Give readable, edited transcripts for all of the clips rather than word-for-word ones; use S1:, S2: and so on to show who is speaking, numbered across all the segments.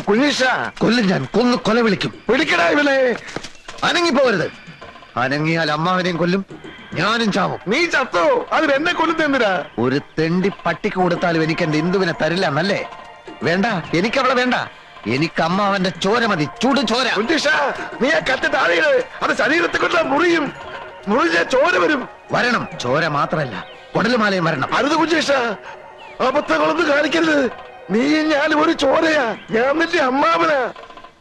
S1: കുഞ്ഞീഷ,
S2: കൊല്ലും ഞാൻ, കൊന്നു കൊല വിളിക്കും.
S1: വിളിക്കടാ ഇവനെ.
S2: അനങ്ങിപ്പോകരുത്. അനങ്ങിയാൽ അമ്മാവനെയും കൊല്ലും, ഞാനും ചാവും.
S1: നീ ചത്തോ? അതിന് എന്നെ കൊല്ലുന്നെന്തിനാ?
S2: ഒരു തെണ്ടി പട്ടിക്ക് കൊടുത്താലും എനിക്ക് എന്റെ ഇന്ദുവിനെ തരില്ല എന്നല്ലേ? വേണ്ട, എനിക്കവളെ വേണ്ട. എനിക്ക് അമ്മാവന്റെ ചോര മതി, ചൂട് ചോര.
S1: കുഞ്ഞീഷ, നീ ആ കത്തി താഴെയിട്. അത് ശരീരത്തെ കൊണ്ടാ മുറിയും. മുറിഞ്ഞ ചോര വരും.
S2: വരണം, ചോര മാത്രല്ല കൊടലുമാലയും വരണം.
S1: അരുത് കുഞ്ഞീഷ, അബദ്ധങ്ങളൊന്നും കാണിക്കരുത്. നീ ഞാനും ഒരു ചോരയാ. ഞാൻ നിന്റെ അമ്മാവനാ,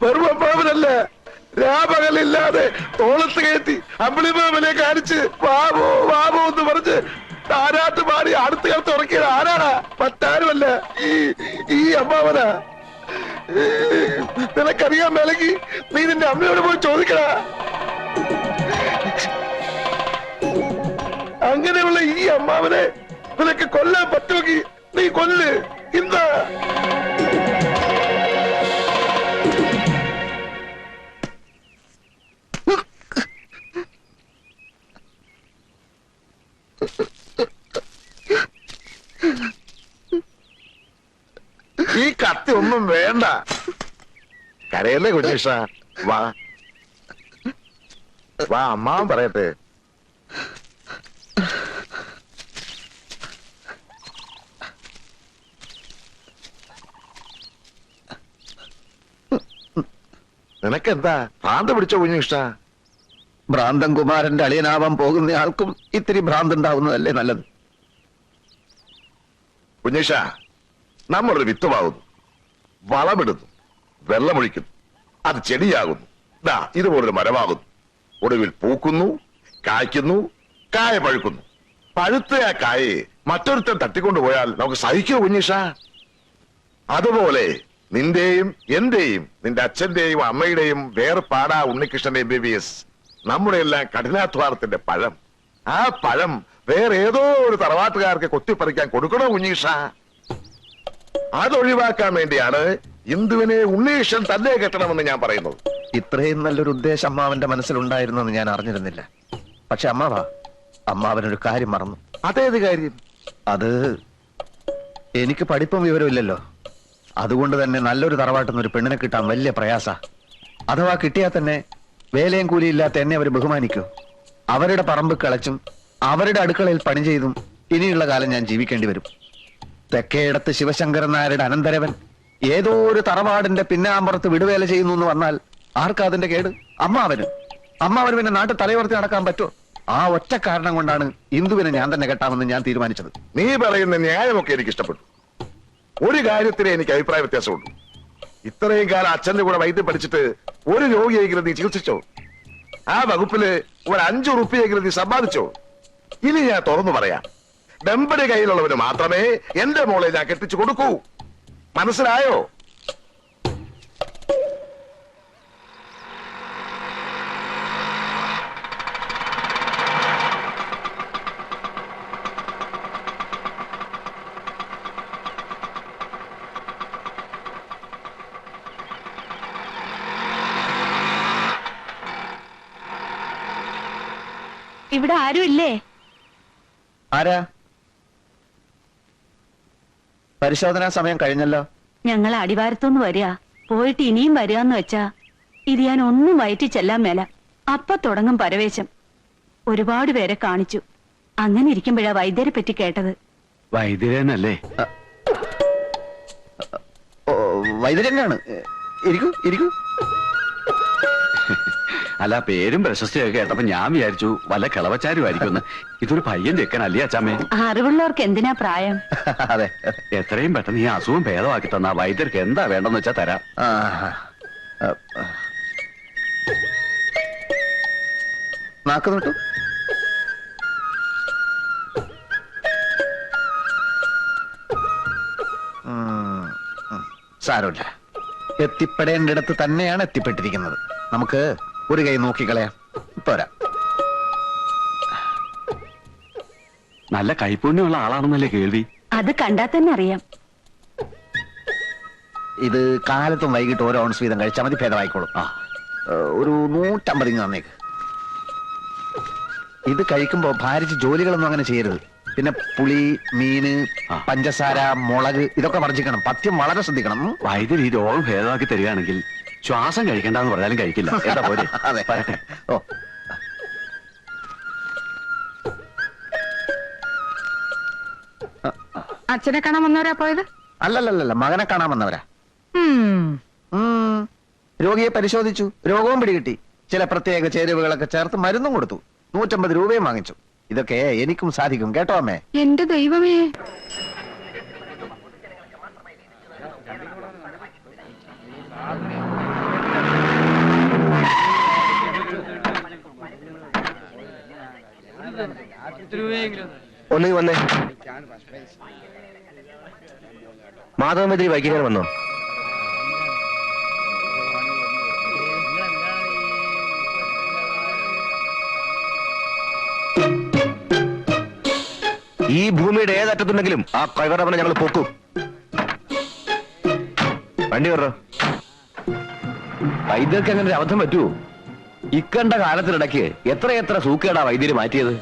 S1: വെറും അമ്മാവനല്ല. രാപകലില്ലാതെ തോളത്ത് കയറ്റി അമ്പിളിമാമനെ കാണിച്ച് വാവോ വാവോ എന്ന് പറഞ്ഞ് താരാട്ട് പാടി അടുത്ത കാലത്ത് ഉറക്കിയത് ആരാടാ? മറ്റാരുമല്ല, ഈ അമ്മാവനാ. നിനക്കറിയാൻ മേലെങ്കിൽ നീ നിന്റെ അമ്മയോട് പോയി ചോദിക്കടാ. അങ്ങനെയുള്ള ഈ അമ്മാവനെ നിനക്ക് കൊല്ലാൻ പറ്റുമെങ്കിൽ നീ കൊല്ല്. എന്താ ഈ കത്തി ഒന്നും വേണ്ട. കരയല്ലേ കുഞ്ഞീഷ, വാ വാ, അമ്മാവൻ പറയട്ടെ. നിനക്കെന്താ ഭ്രാന്ത് പിടിച്ചോ കുഞ്ഞീഷ?
S2: ഭ്രാന്തൻ കുമാരന്റെ അളിയനാവാൻ പോകുന്ന ആൾക്കും ഇത്തിരി ഭ്രാന്തുണ്ടാവുന്നതല്ലേ നല്ലത്?
S1: കുഞ്ഞീഷ, നമ്മളൊരു വിത്തുമാകുന്നു, വളമിടുന്നു, വെള്ളമൊഴിക്കുന്നു, അത് ചെടിയാകുന്നു. ദാ ഇതുപോലൊരു മരമാകുന്നു. ഒടുവിൽ പൂക്കുന്നു, കായ്ക്കുന്നു, കായ പഴുക്കുന്നു. പഴുത്ത ആ കായെ മറ്റൊരുത്തൻ തട്ടിക്കൊണ്ടുപോയാൽ നമുക്ക് സഹിക്കോ കുഞ്ഞീഷ? അതുപോലെ നിന്റെയും എന്റെയും നിന്റെ അച്ഛന്റെയും അമ്മയുടെയും വേർപാടാ ഉണ്ണികൃഷ്ണന്റെ MBBS. നമ്മുടെ എല്ലാം കഠിനാധ്വാനത്തിന്റെ പഴം. ആ പഴം വേറെ ഏതോ ഒരു തറവാട്ടുകാർക്ക് കൊത്തിപ്പറിക്കാൻ കൊടുക്കണോ കുഞ്ഞീഷ? അതൊഴിവാക്കാൻ വേണ്ടിയാണ് ഇന്ദുവിനെ ഉണ്ണീഷൻ തന്നെ കെട്ടണമെന്ന് ഞാൻ പറയുന്നത്.
S2: ഇത്രയും നല്ലൊരു ഉദ്ദേശം അമ്മാവന്റെ മനസ്സിലുണ്ടായിരുന്നെന്ന് ഞാൻ അറിഞ്ഞിരുന്നില്ല. പക്ഷെ അമ്മാവനൊരു കാര്യം മറന്നു.
S1: അതേത് കാര്യം?
S2: അത് എനിക്ക് പഠിപ്പും വിവരമില്ലല്ലോ. അതുകൊണ്ട് തന്നെ നല്ലൊരു തറവാട്ടുന്ന ഒരു പെണ്ണിനെ കിട്ടാൻ വലിയ പ്രയാസ. അഥവാ കിട്ടിയാൽ തന്നെ വേലയും കൂലിയില്ലാത്ത എന്നെ അവർ ബഹുമാനിക്കൂ. അവരുടെ പറമ്പ് കിളച്ചും അവരുടെ അടുക്കളയിൽ പണി ചെയ്തും ഇനിയുള്ള കാലം ഞാൻ ജീവിക്കേണ്ടി വരും. തെക്കേടത്ത് ശിവശങ്കരൻ നായരുടെ അനന്തരവൻ ഏതോ ഒരു തറവാടിന്റെ പിന്നാമ്പുറത്ത് വിടുവേല ചെയ്യുന്നു എന്ന് വന്നാൽ ആർക്കാ അതിന്റെ കേട്? അമ്മാവന് പിന്നെ നാട്ടിൽ തലയുയർത്തി നടക്കാൻ പറ്റുമോ? ആ ഒറ്റ കാരണം കൊണ്ടാണ് ഇന്ദുവിനെ ഞാൻ തന്നെ കെട്ടാമെന്ന് ഞാൻ തീരുമാനിച്ചത്.
S1: നീ പറയുന്ന ന്യായമൊക്കെ എനിക്ക് ഇഷ്ടപ്പെട്ടു. ഒരു കാര്യത്തിനെ എനിക്ക് അഭിപ്രായ വ്യത്യാസമുള്ളൂ. ഇത്രയും കാലം അച്ഛന്റെ കൂടെ വൈദ്യം പഠിച്ചിട്ട് ഒരു രോഗിയെങ്കിലും നീ ചികിത്സിച്ചോ? ആ വകുപ്പില് ഒരു 5 റുപ്യെങ്കിലും നീ സമ്പാദിച്ചോ? ഇനി ഞാൻ തുറന്നു പറയാം, വെമ്പടി കയ്യിലുള്ളവന് മാത്രമേ എന്റെ മോളെ ഞാൻ കെട്ടിച്ചു കൊടുക്കൂ. മനസ്സിലായോ?
S3: ഇവിടെ ആരും ഇല്ലേ?
S2: ആരാ? പരിശോധനാ സമയം കഴിഞ്ഞല്ലോ.
S3: ഞങ്ങൾ അടിവാരത്തുനിന്ന് വരിക, പോയിട്ട് ഇനിയും വരികയെന്ന് വെച്ചാ ഇത് ഞാൻ ഒന്നും വയറ്റി ചെല്ലാൻ മേല. അപ്പൊ തുടങ്ങും പരവേശം. ഒരുപാട് പേരെ കാണിച്ചു. അങ്ങനെ ഇരിക്കുമ്പോഴാ വൈദ്യരെ പറ്റി കേട്ടത്.
S4: വൈദ്യരനല്ലേ?
S2: വൈദ്യരനാണ്. ഇരിക്കൂ ഇരിക്കൂ.
S4: അല്ല, പേരും പ്രശസ്തിയൊക്കെ കേട്ടപ്പോ ഞാൻ വിചാരിച്ചു വല്ല കിളവച്ചാരുമായിരിക്കും. ഇതൊരു പയ്യൻ ചെക്കനല്ലേ അച്ചാമ്മേ?
S3: അറിവുള്ളവർക്ക് എന്തിനാ പ്രായം?
S2: അതെ,
S4: എത്രയും പെട്ടെന്ന് ഈ അസുഖം ഭേദമാക്കി തന്ന വൈദ്യർക്ക് എന്താ വേണ്ടെന്ന് വെച്ചാ തരാം.
S2: നാക്ക് നോട്ടു. സാരമില്ല, എത്തിപ്പെടേണ്ടിടത്ത് തന്നെയാണ് എത്തിപ്പെട്ടിരിക്കുന്നത്. നമുക്ക് ഒരു കൈ നോക്കിക്കളയാം. പോരാ.
S4: നല്ല കൈപ്പുണ്യമുള്ള ആളാണെന്നല്ലേ കേൾവി?
S3: അത് കണ്ടാൽ തന്നെ അറിയാം.
S2: ഇത് കാലത്തും വൈകിട്ട് 1 ഔൺസ് വീതം കഴിച്ചാൽ മതി, ഭേദമായിക്കോളും. ഒരു 150 തന്നേക്ക്. ഇത് കഴിക്കുമ്പോ ഭാരിച്ച് ജോലികളൊന്നും അങ്ങനെ ചെയ്യരുത്. പിന്നെ പുളി, മീന്, പഞ്ചസാര, മുളക് ഇതൊക്കെ വർജിക്കണം. പഥ്യം വളരെ ശ്രദ്ധിക്കണം.
S4: വൈദ്യുതി ഈ രോഗം ഭേദമാക്കി തരികയാണെങ്കിൽ ശ്വാസം കഴിക്കണ്ടെന്ന് പറഞ്ഞാലും കഴിക്കില്ല. എന്താ പോലെ?
S2: അതെ.
S4: വരട്ടെ.
S2: ഓ,
S5: അച്ഛനെ കാണാൻ വന്നവരാ പോയത്?
S2: അല്ലല്ലല്ല, മകനെ കാണാൻ വന്നവരാ.
S5: ഉം.
S2: രോഗിയെ പരിശോധിച്ചു, രോഗവും പിടികിട്ടി. ചില പ്രത്യേക ചേരുവകളൊക്കെ ചേർത്ത് മരുന്നും കൊടുത്തു. 150 രൂപയും വാങ്ങിച്ചു. ഇതൊക്കെ എനിക്കും സാധിക്കും കേട്ടോ അമ്മേ.
S5: എന്റെ ദൈവമേ,
S6: ഒന്നെങ്കിൽ വന്നേ. മാധവമെതിരി വൈകിക്കാൻ വന്നോ? ഈ ഭൂമിയുടെ ഏതറ്റത്തുണ്ടെങ്കിലും ആ കൈവറവനെ ഞങ്ങൾ പോക്കും. വണ്ടി കയറോ. വൈദ്യർക്ക് അങ്ങനെ ഒരു അബദ്ധം പറ്റുമോ? ഇക്കണ്ട കാലത്തിനിടയ്ക്ക് എത്രയെത്ര സൂക്കേടാ വൈദ്യര് മാറ്റിയത്.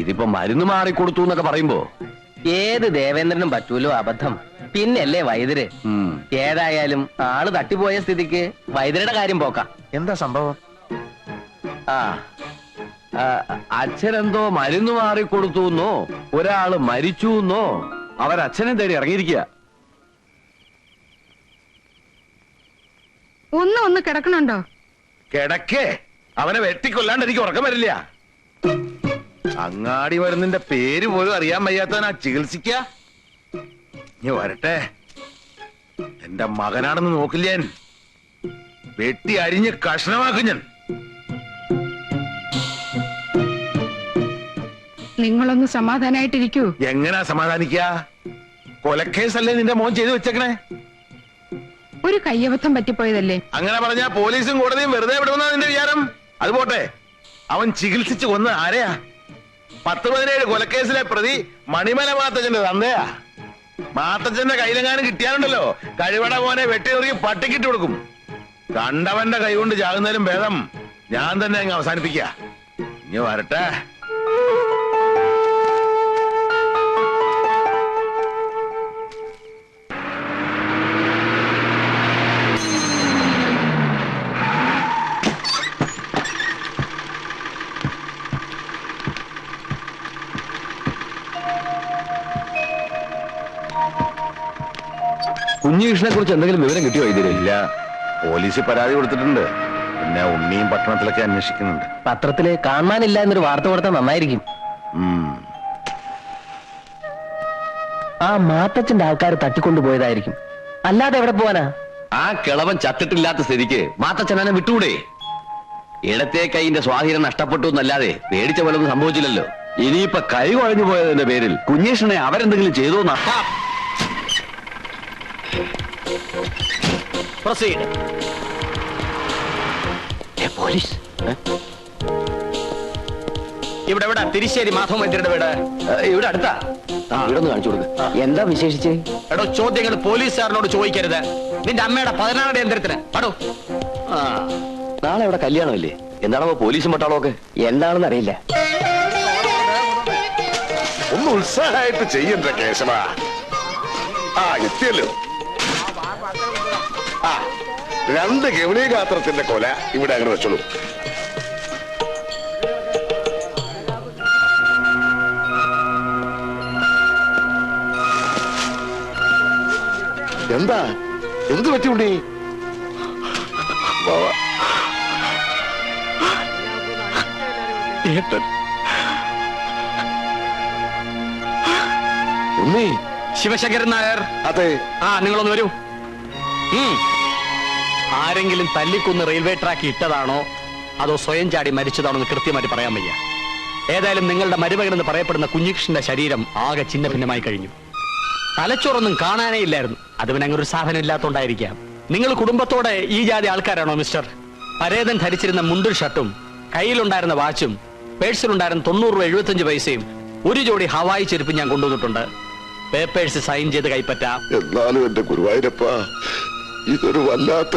S6: ഇതിപ്പോ മരുന്ന് മാറിക്കൊടുത്തു എന്നൊക്കെ പറയുമ്പോ
S7: ഏത് ദേവേന്ദ്രനും പറ്റൂലോ അബദ്ധം. പിന്നല്ലേ വൈദ്യര്. ഏതായാലും ആള് തട്ടിപ്പോയ സ്ഥിതിക്ക് വൈദ്യരുടെ കാര്യം പോക്കാം.
S2: എന്താ സംഭവം?
S6: ആ അച്ഛനെന്തോ മരുന്ന് മാറിക്കൊടുത്തു എന്നോ ഒരാള് മരിച്ചു എന്നോ അവരച്ഛനെ തേടി ഇറങ്ങിയിരിക്കുക.
S5: ഒന്ന് കിടക്കണുണ്ടോ?
S1: കിടക്കേ, അവനെ വെട്ടിക്കൊല്ലാണ്ട് എനിക്ക് ഉറക്കം വരില്ല. അങ്ങാടി മരുന്നിന്റെ പേര് പോലും അറിയാൻ വയ്യാത്തവനാ ചികിത്സിക്ക. ഇനി വരട്ടെ, എന്റെ മകനാണെന്ന് നോക്കില്ല ഞാൻ. വെട്ടി അരിഞ്ഞ് കഷ്ണമാക്കും ഞാൻ.
S5: നിങ്ങളൊന്ന് സമാധാനായിട്ടിരിക്കൂ.
S1: എങ്ങനാ സമാധാനിക്ക? കൊലക്കേസല്ലേ നിന്റെ മോൻ ചെയ്തു വെച്ചേക്കണേ?
S5: ഒരു കയ്യബദ്ധം പറ്റിപ്പോയതല്ലേ.
S1: അങ്ങനെ പറഞ്ഞാ പോലീസും കോടതിയും വെറുതെ വിടുമെന്നാ നിന്റെ വിചാരം? അത് പോട്ടെ, അവൻ ചികിത്സിച്ച് കൊന്ന് ആരെയാ? 10-17 കൊലക്കേസിലെ പ്രതി മണിമല മാത്തച്ഛന്റെ തന്തയാ. മാത്തച്ഛന്റെ കയ്യിലെങ്ങാനും കിട്ടിയാലുണ്ടല്ലോ, കഴിവട മോനെ വെട്ടിനുറുക്കി പട്ടിക്കിട്ട് കൊടുക്കും. കണ്ടവന്റെ കൈ കൊണ്ട് ചാകുന്നതിലും ഭേദം ഞാൻ തന്നെ അങ്ങ് അവസാനിപ്പിക്ക. ഇനി വരട്ടെ.
S6: കുഞ്ഞികൃഷ്ണനെ കുറിച്ച് എന്തെങ്കിലും വിവരം കിട്ടിയോ?
S1: ഇല്ല, പോലീസിൽ പരാതി കൊടുത്തിട്ടുണ്ട്. പിന്നെ ഉണ്ണിയും പട്ടണത്തിലൊക്കെ അന്വേഷിക്കുന്നുണ്ട്.
S7: പത്രത്തില് കാണാനില്ല എന്നൊരു വാർത്ത കൊടുത്താൽ നന്നായിരിക്കും. ആ മാത്തച്ഛന്റെ ആൾക്കാർ തട്ടിക്കൊണ്ടുപോയതായിരിക്കും. അല്ലാതെ എവിടെ പോവാനാ?
S6: ആ കിളവൻ ചത്തിട്ടില്ലാത്ത സ്ഥിതിക്ക് മാത്തച്ഛനെ വിട്ടുകൂടെ? ഇടത്തെ കൈന്റെ സ്വാധീനം നഷ്ടപ്പെട്ടു എന്നല്ലാതെ പേടിച്ച പോലൊന്നും സംഭവിച്ചില്ലല്ലോ. ഇനിയിപ്പൊ കൈ കുഴഞ്ഞു പോയതിന്റെ പേരിൽ കുഞ്ഞീഷ്ണനെ അവരെന്തെങ്കിലും ചെയ്തോ?
S7: പോലീസ്
S6: ഇവിടെ എവിടെ? തിരിശ്ശേരി മാധവ വൈദ്യരുടെ വീട് ഇവിടെ അടുത്താ. ഇവിടെ ഒന്ന് കാണിച്ചു കൊടുക്ക.
S7: എന്താ വിശേഷിച്ച്?
S6: എടോ, ചോദ്യങ്ങൾ പോലീസുകാരനോട് ചോദിക്കരുത്. നിന്റെ അമ്മയുടെ 16 യന്ത്രത്തിന് പാടോ. നാളെ ഇവിടെ കല്യാണമല്ലേ? എന്താണോ പോലീസും പട്ടാളോ ഒക്കെ?
S7: എന്താണെന്ന് അറിയില്ല.
S1: ഒന്ന് ഉത്സാഹമായിട്ട് ചെയ്യണ്ട കേശവ. ആ എത്തിയല്ലോ. ആ 2 ഗവണി ഗാത്രത്തിന്റെ കൊല ഇവിടെ അങ്ങനെ വെച്ചോളൂ. എന്താ, എന്ത് പറ്റി ഉണ്ണി? ഉണ്ണി.
S6: ശിവശങ്കരൻ നായർ.
S1: അതെ.
S6: ആ, നിങ്ങളൊന്ന് വരൂ. ആരെങ്കിലും തല്ലിക്കൊന്ന് റെയിൽവേ ട്രാക്ക് ഇട്ടതാണോ അതോ സ്വയം ചാടി മരിച്ചതാണോ എന്ന് കൃത്യമായിട്ട് പറയാൻ വയ്യ. ഏതായാലും നിങ്ങളുടെ മരുമകൻ എന്ന് പറയപ്പെടുന്ന കുഞ്ഞികൃഷ്ണന്റെ ശരീരം ആകെ ചിന്ന ഭിന്നമായി കഴിഞ്ഞു. തലച്ചോറൊന്നും കാണാനേ ഇല്ലായിരുന്നു. അത് പിന്നെ അങ്ങനെ ഒരു സാധനം ഇല്ലാത്തോണ്ടായിരിക്കാം. നിങ്ങൾ കുടുംബത്തോടെ ഈ ജാതി ആൾക്കാരാണോ മിസ്റ്റർ? പരേതൻ ധരിച്ചിരുന്ന മുണ്ടും ഷർട്ടും കയ്യിലുണ്ടായിരുന്ന വാച്ചും പേഴ്സിലുണ്ടായിരുന്ന 90 രൂപ 75 പൈസയും ഒരു ജോഡി ഹവായി ചെരുപ്പ് ഞാൻ കൊണ്ടുവന്നിട്ടുണ്ട്. പേപ്പേഴ്സ് സൈൻ ചെയ്ത് കൈപ്പറ്റാം.
S1: എന്നാലും എന്റെ ഗുരുവായൂരപ്പ, ഇതൊരു വല്ലാത്ത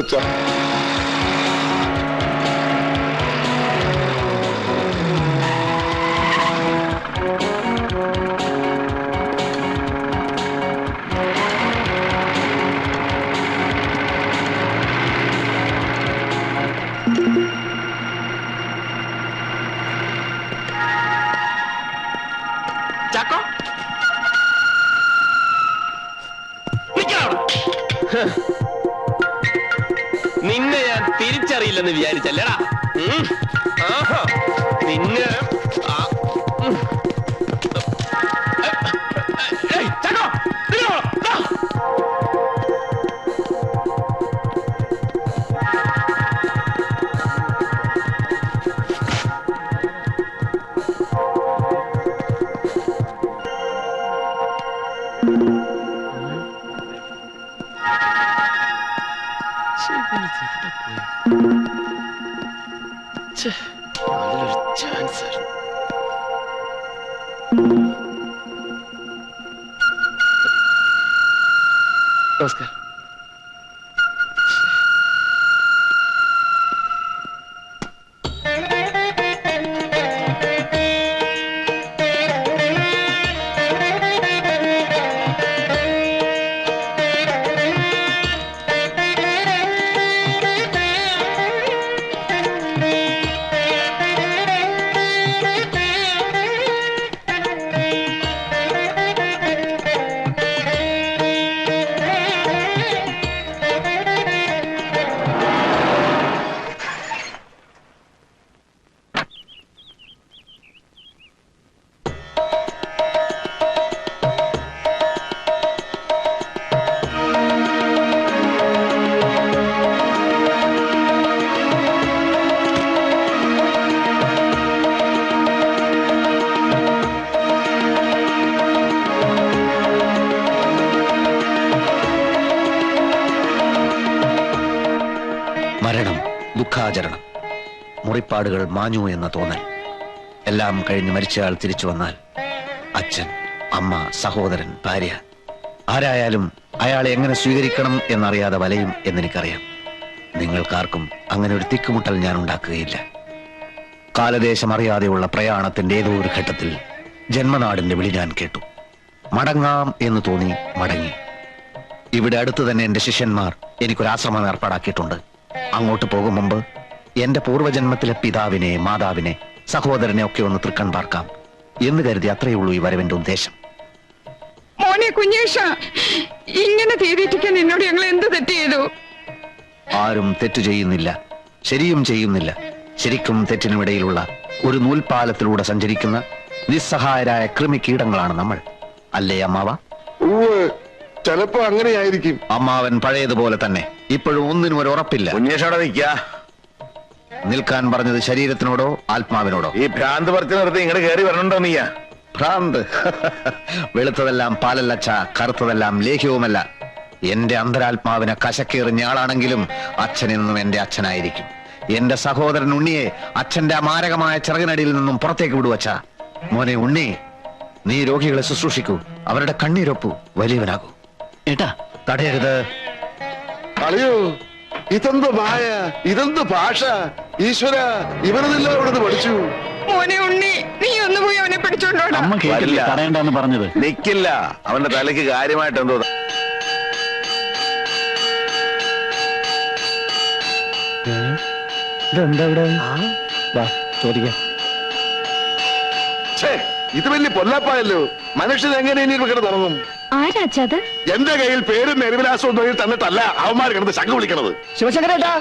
S8: നിന്നെ ഞാൻ തിരിച്ചറിയില്ലെന്ന് വിചാരിച്ചല്ലടാ. ആഹാ, നിന്നെ ചാൻസ്. നമസ്കാരം.
S2: മരണം, ദുഃഖാചരണം, മുറിപ്പാടുകൾ മാഞ്ഞു എന്ന തോന്നൽ എല്ലാം കഴിഞ്ഞ് മരിച്ചയാൾ തിരിച്ചു വന്നാൽ അച്ഛൻ, അമ്മ, സഹോദരൻ, ഭാര്യ ആരായാലും അയാളെ എങ്ങനെ സ്വീകരിക്കണം എന്നറിയാതെ വലയും എന്നെനിക്കറിയാം. നിങ്ങൾക്കാർക്കും അങ്ങനെ ഒരു തിക്കുമുട്ടൽ ഞാൻ ഉണ്ടാക്കുകയില്ല. കാലദേശം അറിയാതെയുള്ള പ്രയാണത്തിന്റെ ഏതോ ഒരു ഘട്ടത്തിൽ ജന്മനാടിന്റെ വിളി ഞാൻ കേട്ടു. മടങ്ങാം എന്ന് തോന്നി മടങ്ങി. ഇവിടെ അടുത്ത് തന്നെ എന്റെ ശിഷ്യന്മാർ എനിക്കൊരാശ്രമം ഏർപ്പാടാക്കിയിട്ടുണ്ട്. അങ്ങോട്ട് പോകും മുമ്പ് എന്റെ പൂർവ്വജന്മത്തിലെ പിതാവിനെ, മാതാവിനെ, സഹോദരനെ ഒക്കെ ഒന്ന് തൃക്കൺ പാർക്കാം എന്ന് കരുതി അത്രയേ ഉള്ളൂ ഈ വരവിന്റെ ഉദ്ദേശം.
S5: മോനെ കുഞ്ഞേഷ, ഇങ്ങനെ തീരിട്ടിക്കാൻ എന്നോട് ഞങ്ങൾ എന്ത് തെറ്റ് ചെയ്തു?
S2: ആരും തെറ്റു ചെയ്യുന്നില്ല, ശരിയും ചെയ്യുന്നില്ല. ശരിക്കും തെറ്റിനും ഇടയിലുള്ള ഒരു നൂൽപാലത്തിലൂടെ സഞ്ചരിക്കുന്ന നിസ്സഹായരായ കൃമികീടങ്ങളാണ് നമ്മൾ. അല്ലേ അമ്മാവ?
S1: ചിലപ്പോ അങ്ങനെയായിരിക്കും.
S2: അമ്മാവൻ പഴയതുപോലെ തന്നെ. ഇപ്പോഴും ഒന്നിനും ഒരു ഉറപ്പില്ല.
S1: കുഞ്ഞേഷോടെ നിൽക്കാ.
S2: നിൽക്കാൻ പറഞ്ഞത് ശരീരത്തിനോടോ ആത്മാവിനോടോ?
S1: ഈ ഭ്രാന്ത് പറിച്ച് നിർത്തി ഇങ്ങോട്ട് കയറി വരണുണ്ടോ നീയാ?
S2: ഭ്രാന്ത്? വെളുത്തതെല്ലാം പാലല്ലച്ച, കറുത്തതെല്ലാം ലേഹ്യവുമല്ല. എന്റെ അന്തരാത്മാവിനെ കശക്കേറിഞ്ഞ ആളാണെങ്കിലും അച്ഛനെന്നും എന്റെ അച്ഛനായിരിക്കും. എന്റെ സഹോദരൻ ഉണ്ണിയെ അച്ഛന്റെ അമാരകമായ ചിറകിനടിയിൽ നിന്നും പുറത്തേക്ക് വിടുവച്ച. മോനെ ഉണ്ണി, നീ രോഗികളെ ശുശ്രൂഷിക്കൂ, അവരുടെ കണ്ണീരൊപ്പു, വലിയവനാകൂ.
S6: ഏട്ടാ,
S2: തടയരുത്.
S1: അളിയോ, ഇതെന്ത് മായ, ഇതെന്ത് ഭാഷ! ഈശ്വര, ഇവരതെല്ലാം ഇവിടുന്ന് പഠിച്ചു.
S5: മോനെ ഉണ്ണി, നീ ഒന്ന് പോയി അവനെ പിടിച്ചോണ്ടോടാ.
S6: അമ്മ കേട്ടില്ല തടയണ്ടെന്ന് പറഞ്ഞത്.
S1: നിക്കില്ല, അവന്റെ തലയ്ക്ക് കാര്യമായിട്ട് എന്തോ.
S6: ഇതെന്താ ഇവിടെ? ചോദിക്കാം.
S1: ഇത് വലിയ പൊല്ലപ്പായല്ലോ. മനുഷ്യൻ എങ്ങനെ ഇനി ഇവിടെ തുടങ്ങും?
S3: ആരാച്ചത്?
S1: എന്റെ കയ്യിൽ പേരും മെരുവിലാസവും ഒന്നും തന്നിട്ടല്ല അവന്മാർ കിടന്ന് ശങ്ക വിളിക്കണത്.
S6: ശിവശങ്കരേട്ടാ,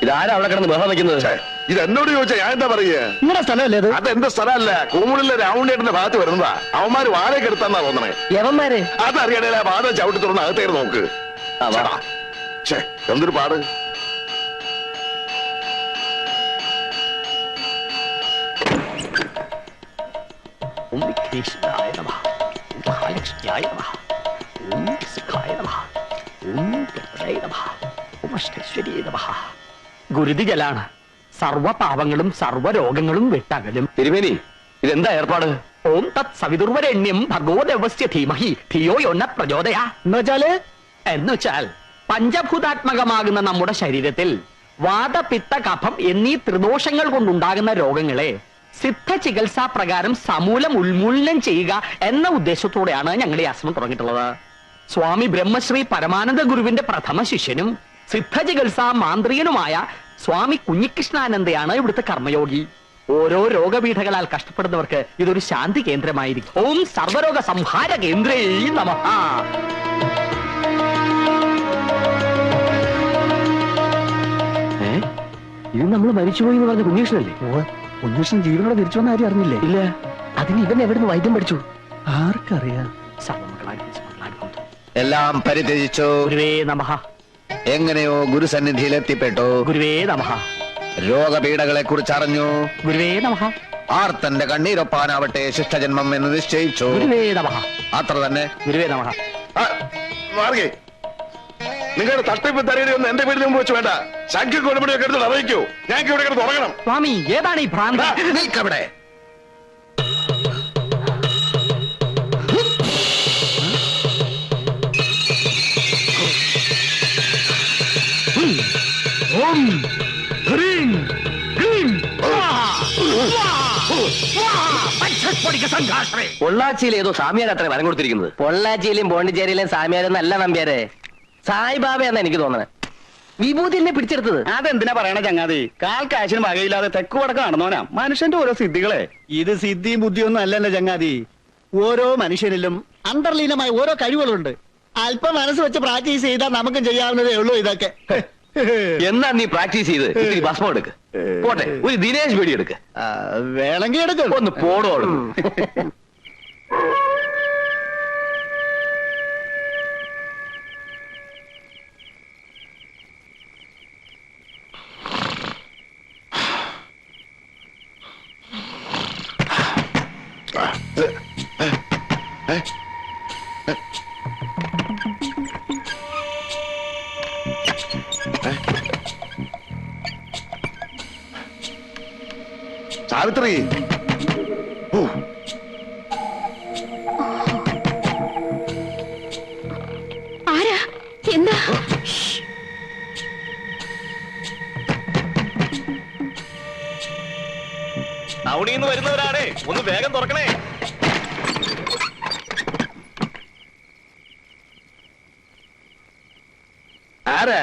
S8: ഇതാരാ അവിടെ കിടന്ന് ബഹളം വെക്കുന്നത്?
S1: ഇത് എന്നോട് ചോദിച്ചാ ഞാൻ എന്താ പറയുക?
S6: നിങ്ങളുടെ സ്ഥലമല്ലേ അത്?
S1: അതെന്റെ സ്ഥലമല്ല, കൂമുളിലെ രാവുണ്ടേട്ടന്റെ ഭാഗത്ത് വരുന്നതാ. അവന്മാര് വാഴയൊക്കെ എടുത്താന്നാ തോന്നണേ.
S7: യവന്മാര്
S1: അതറിയണേ, ആ വാദം ചവിട്ടി തുറന്ന് അകത്തേക്ക് നോക്ക്. എന്തൊരു പാട്!
S6: ഗുരുതിജലാണ്. സർവപാപങ്ങളും സർവരോഗങ്ങളും വിട്ടകലും.
S8: തിരുമേനി, ഇതെന്താ ഏർപ്പാട്?
S6: ഓം തത് സവിതുർവരണ്യം ഭഗവദേവസ്യ ധീമഹി ധിയോ യോന പ്രചോദയാ. എന്നുവെച്ചാൽ പഞ്ചഭൂതാത്മകമാകുന്ന നമ്മുടെ ശരീരത്തിൽ വാതപിത്ത കഫം എന്നീ ത്രിദോഷങ്ങൾ കൊണ്ടുണ്ടാകുന്ന രോഗങ്ങളെ സിദ്ധ ചികിത്സാ പ്രകാരം സമൂലം ഉന്മൂലനം ചെയ്യുക എന്ന ഉദ്ദേശത്തോടെയാണ് ഞങ്ങളുടെ ഈ ആശ്രമം തുടങ്ങിയിട്ടുള്ളത്. സ്വാമി ബ്രഹ്മശ്രീ പരമാനന്ദ ഗുരുവിന്റെ പ്രഥമ ശിഷ്യനും സിദ്ധ ചികിത്സാ മാന്ത്രികനുമായ സ്വാമി കുഞ്ഞികൃഷ്ണാനന്ദയാണ് ഇവിടുത്തെ കർമ്മയോഗി. ഓരോ രോഗപീഠകളാൽ കഷ്ടപ്പെടുന്നവർക്ക് ഇതൊരു ശാന്തി കേന്ദ്രമായിരിക്കും. ഓം സർവരോഗ സംഹാര കേന്ദ്രേ നമഃ.
S7: ഇത് നമ്മൾ മരിച്ചുപോയി എന്ന് പറഞ്ഞ കുഞ്ഞീഷനല്ലേ?
S2: കുഞ്ഞുഷൻ ജീവനോടെ തിരിച്ചു വന്ന കാര്യം അറിഞ്ഞില്ലേ?
S7: ഇല്ല. അതിന് ഇവൻ എവിടുന്ന് വൈദ്യം പഠിച്ചു?
S2: ആർക്കറിയാം.
S6: സർവമംഗളാനി.
S2: എല്ലാം പരിത്യജിച്ചു.
S6: ഗുരുവേ നമഃ.
S2: എങ്ങനെയോ ഗുരുസന്നിധിയിൽ എത്തിപ്പെട്ടു.
S6: ഗുരുവേ നമഃ.
S2: രോഗപീഠകളെ കുറിച്ച് അറിഞ്ഞു.
S6: ഗുരുവേ നമഃ.
S2: ആർത്തന്റെ കണ്ണീരൊപ്പാനാവട്ടെ ശിഷ്ടജന്മം എന്ന് നിശ്ചയിച്ചു.
S6: ഗുരുവേ നമഃ.
S2: അത്ര തന്നെ.
S6: ഗുരുവേ നമഃ.
S1: മാർഗേ, നിങ്ങളുടെ തട്ടിപ്പ് തരയുടെ ഒന്നും എന്റെ വീടിന് മുമ്പ് വെച്ച് വേണ്ട. ശംഖ് കൊടുപടിയൊക്കെ എടുത്ത് അറിയിക്കൂ. ഞങ്ങൾക്ക് ഇവിടെ കിടന്ന് ഉറങ്ങണം.
S6: സ്വാമി, ഏതാണ് ഈ ഭ്രാന്ത്?
S2: നിൽക്കവിടെ.
S6: ഓം ഹ്രീം ക്ലീം
S7: പൊള്ളാച്ചിയിൽ ഏതോ സാമിയാർ അത്ര വരം കൊടുത്തിരിക്കുന്നത്. പൊള്ളാച്ചിയിലും പോണ്ടിച്ചേരിയിലും സാമിയാരെന്ന് അല്ല നമ്പ്യാരെ, സായിബാബയാന്ന് എനിക്ക് തോന്നണേ. വിഭൂതി എന്നെ പിടിച്ചെടുത്തത്.
S4: അതെന്തിനാ പറയണ ചങ്ങാതി? കാൽ കാശിന് വകയില്ലാതെ തെക്ക് വടക്ക് നടന്നോനാ മനുഷ്യന്റെ ഓരോ സിദ്ധികളെ.
S2: ഇത് സിദ്ധിയും ബുദ്ധിയൊന്നും അല്ലല്ലോ ചങ്ങാതി. ഓരോ മനുഷ്യനിലും അന്തർലീനമായ ഓരോ കഴിവുകളുണ്ട്. അല്പം മനസ്സ് വെച്ച് പ്രാക്ടീസ് ചെയ്താൽ നമുക്കും ചെയ്യാവുന്നതേ ഉള്ളൂ ഇതൊക്കെ.
S8: എന്നാ നീ പ്രാക്ടീസ് ചെയ്ത് ഇത്തിരി ഭസ്മം എടുക്ക്. പോട്ടെ, ഒരു ദിനേശ് പേടി എടുക്ക്.
S2: വേണമെങ്കിൽ എടുക്കും.
S8: ഒന്ന് പോടോ.
S1: സാവിത്രി, ഓ,
S3: ആരാ? എന്താ?
S8: ടൗണിന്ന് വരുന്നവരാണേ, ഒന്ന് വേഗം തുറക്കണേ.
S1: ആരാ?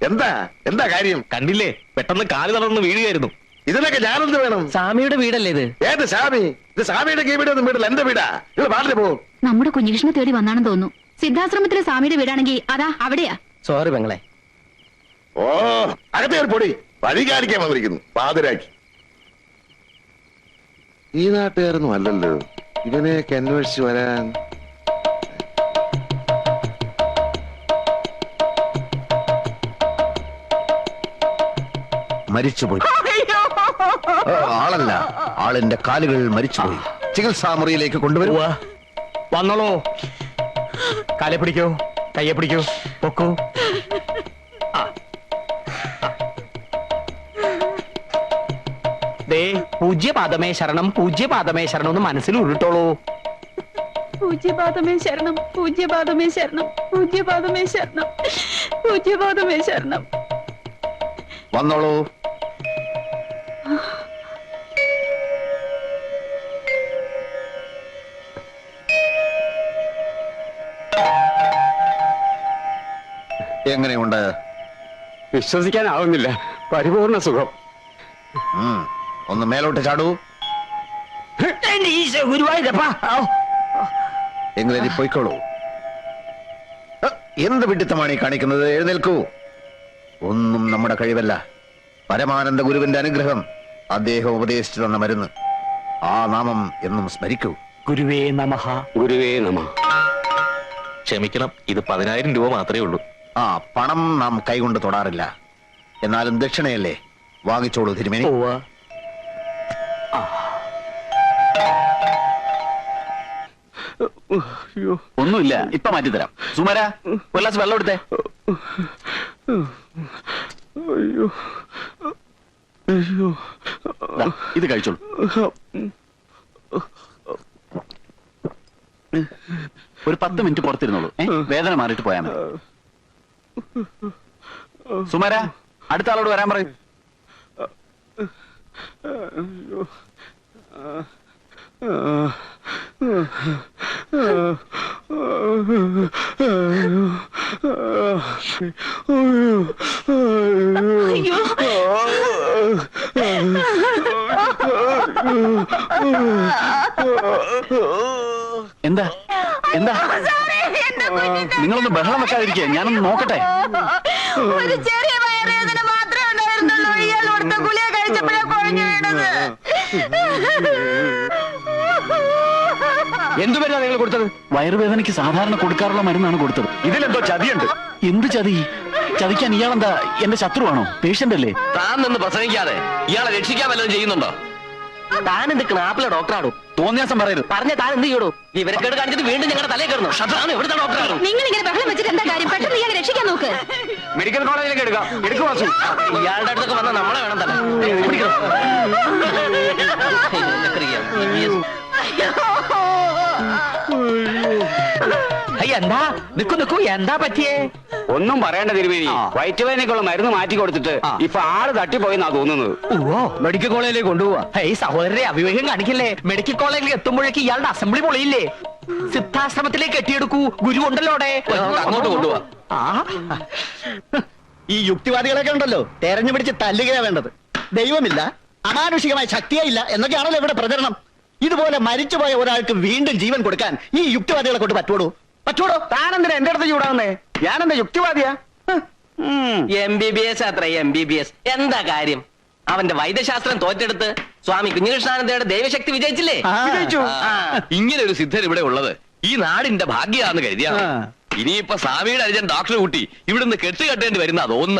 S1: എന്താ എന്താ കാര്യം?
S8: കണ്ടില്ലേ, പെട്ടെന്ന് കാല് തളർന്ന് വീഴുകയായിരുന്നു.
S1: ഇതിനൊക്കെ ഞാനെന്ത് വേണം?
S7: സാമിയുടെ വീടല്ലേ ഇത്?
S1: ഏത് സ്വാമി? ഇത് സ്വാമിയുടെ കീവിടെ വീട്ടിൽ എന്റെ വീടാ. നിങ്ങൾ പാട്ടില് പോകും.
S3: നമ്മുടെ കുഞ്ഞികൃഷ്ണനെ തേടി വന്നാണെന്ന് തോന്നുന്നു. സിദ്ധാശ്രമത്തിലെ സ്വാമിയുടെ വീടാണെങ്കിൽ അതാ അവിടെയാ.
S7: സോറി പെങ്ങളെ.
S1: ഓ, അകത്തെ ഒരു പൊടി വഴി കാണിക്കാൻ വന്നിരിക്കുന്നു പാതിരാക്കി. ഈ നാട്ടുകാരൊന്നും അല്ലല്ലോ ഇവനെയൊക്കെ അന്വേഷിച്ച് വരാൻ.
S2: മരിച്ചുപോയി. ആളല്ല, ആളിന്റെ കാലുകൾ മരിച്ചുപോയി. ചികിത്സാ മുറിയിലേക്ക് കൊണ്ടുവരുക.
S6: വന്നോളൂ. കാലെ പിടിക്കൂ, കയ്യെ പിടിക്കൂ, പൊക്കൂ. ദേ, പൂജ്യപാദമേ ശരണം, പൂജ്യപാദമേ ശരണം എന്ന് മനസ്സിൽ ഉരുട്ടോളൂ.
S3: പൂജ്യപാദമേ ശരണം, പൂജ്യപാദമേ ശരണം, പൂജ്യപാദമേ ശരണം, പൂജ്യപാദമേ ശരണം.
S2: വന്നോളൂ. എങ്ങനെയുണ്ട്?
S4: വിശ്വസിക്കാനാവുന്നില്ല. പരിപൂർണ സുഖം.
S2: ഒന്ന് മേലോട്ട് ചാടൂ. എങ്ങനെ പോയിക്കോളൂ. എന്ത് വിഡിത്തമാണ് ഈ കാണിക്കുന്നത്? എഴുന്നേൽക്കൂ. ഒന്നും നമ്മുടെ കഴിവല്ല. പരമാനന്ദ ഗുരുവിന്റെ അനുഗ്രഹം, അദ്ദേഹം ഉപദേശിച്ചു തന്ന മരുന്ന്. ആ നാമം എന്നും സ്മരിക്കൂ.
S6: ഗുരുവേ നമഃ.
S8: ഗുരുവേ നമഃ. ക്ഷമിക്കണം, ഇത് 10,000 രൂപ മാത്രമേ ഉള്ളൂ.
S2: ആ പണം നാം കൈകൊണ്ട് തൊടാറില്ല. എന്നാലും ദക്ഷിണയല്ലേ, വാങ്ങിച്ചോളൂ തിരുമേനി.
S4: ഒന്നുമില്ല, ഇപ്പൊ മാറ്റിത്തരാം. സുമര, ഒരു ഗ്ലാസ് വെള്ളം എടുത്തേ. ദാ, ഇത് കഴിച്ചോളൂ. ഒരു 10 മിനിറ്റ് പുറത്തിരുന്നോളൂ. വേദന മാറിയിട്ട് പോയാൽ മതി. സുമര, അടുത്ത ആളോട് വരാൻ പറയും.
S3: അയ്യോ
S4: എന്താ എന്താ നിങ്ങളൊന്ന് ബഹളം വെക്കാതിരിക്കുക, ഞാനൊന്ന് നോക്കട്ടെ.
S3: ഒരു ചെറിയ വയറുവേദന മാത്രമേ ഉണ്ടായിരുന്നുള്ളൂ. ഇയാൾ കൊടുത്ത ഗുളിക കഴിച്ചപ്പോഴേ കുഴഞ്ഞു വീണത്.
S4: എന്തു മരുന്നാ നിങ്ങൾ കൊടുത്തത്? വയറുവേദനയ്ക്ക് സാധാരണ കൊടുക്കാറുള്ള മരുന്നാണ് കൊടുത്തത്. ഇതിലെന്തോ ചതിയുണ്ട്. എന്ത് ചതി? ചതിക്കാൻ ഇയാളെന്താ എന്റെ ശത്രുവാണോ? പേഷ്യന്റ് അല്ലേ?
S8: താൻ നിന്ന് പ്രസംഗിക്കാതെ ഇയാളെ രക്ഷിക്കാൻ വല്ലതും ചെയ്യുന്നുണ്ടോ?
S7: താൻ എന്ത് ക്നാപ്പിലെ ഡോക്ടറാണോ?
S4: തോന്നിയാസം പറയരുത്.
S7: പറഞ്ഞ താൻ എന്ത് ചെയ്യൂ? വിവരക്കേട് കാണിച്ചിട്ട് വീണ്ടും ഞങ്ങളുടെ തലയിൽ കയറുന്നു. ഷട്ടാണ് എവിടുത്തെ ഡോക്ടറാണോ?
S3: നിങ്ങൾ ഇങ്ങനെ ബഹളം വെച്ചിട്ട് എന്താ കാര്യം? പെട്ടെന്ന് ഇയാളെ രക്ഷിക്കാൻ നോക്ക്.
S4: മെഡിക്കൽ കോളേജിലേക്ക് എടുക്കുക.
S7: ഇയാളുടെ അടുത്തൊക്കെ വന്നാൽ നമ്മളെ വേണം തന്നെ.
S6: എന്താ നിക്കൂ എന്താ പറ്റിയേ?
S4: ഒന്നും പറയേണ്ട തിരുമേനി, വയറ്റുവേദനയ്ക്കുള്ള മരുന്ന് മാറ്റി കൊടുത്തിട്ട് ഇപ്പൊ ആള് തട്ടിപ്പോയെന്നാ തോന്നുന്നത്.
S6: ഓ മെഡിക്കൽ കോളേജിലേക്ക് കൊണ്ടുപോവാ. ഈ സഹോദരരെ അവിവേകം കാണിക്കില്ലേ? മെഡിക്കൽ കോളേജിൽ എത്തുമ്പോഴേക്ക് ഇയാളുടെ അസംബ്ലി പൊളിയില്ലേ? സിദ്ധാശ്രമത്തിലേക്ക് കെട്ടിയെടുക്കൂ, ഗുരു ഉണ്ടല്ലോ അവിടെ.
S8: അങ്ങോട്ട് കൊണ്ടുപോവാ.
S2: ഈ യുക്തിവാദികളൊക്കെ ഉണ്ടല്ലോ തെരഞ്ഞു പിടിച്ച് തല്ലുകയാ വേണ്ടത്. ദൈവമില്ല, അമാനുഷികമായ ശക്തിയേ ഇല്ല എന്നൊക്കെയാണല്ലോ ഇവിടെ പ്രചരണം. ഇതുപോലെ മരിച്ചുപോയ ഒരാൾക്ക് വീണ്ടും ജീവൻ കൊടുക്കാൻ ഈ യുക്തിവാദികളെ കൊണ്ട് പറ്റുവോ?
S4: താനെന്തിനാ എന്റെ അടുത്ത് ചൂടാവുന്നേ? ഞാനെന്താ യുക്തിവാദിയാ?
S7: MBBS അത്ര MBBS എന്താ കാര്യം? അവന്റെ വൈദ്യശാസ്ത്രം തോറ്റെടുത്ത് സ്വാമി കുഞ്ഞികൃഷ്ണാനന്ദയുടെ ദൈവശക്തി വിജയിച്ചില്ലേ?
S8: ഇങ്ങനെ ഒരു സിദ്ധൻ ഇവിടെ ഉള്ളത് ഈ നാടിന്റെ ഭാഗ്യാന്ന് കരുതിയാണ്. ഇനിയിപ്പൊ സ്വാമിയുടെ അനുജൻ ഡോക്ടർ കൂട്ടി ഇവിടുന്ന് കെട്ടുകെട്ടേണ്ടി വരുന്ന തോന്നുന്നു.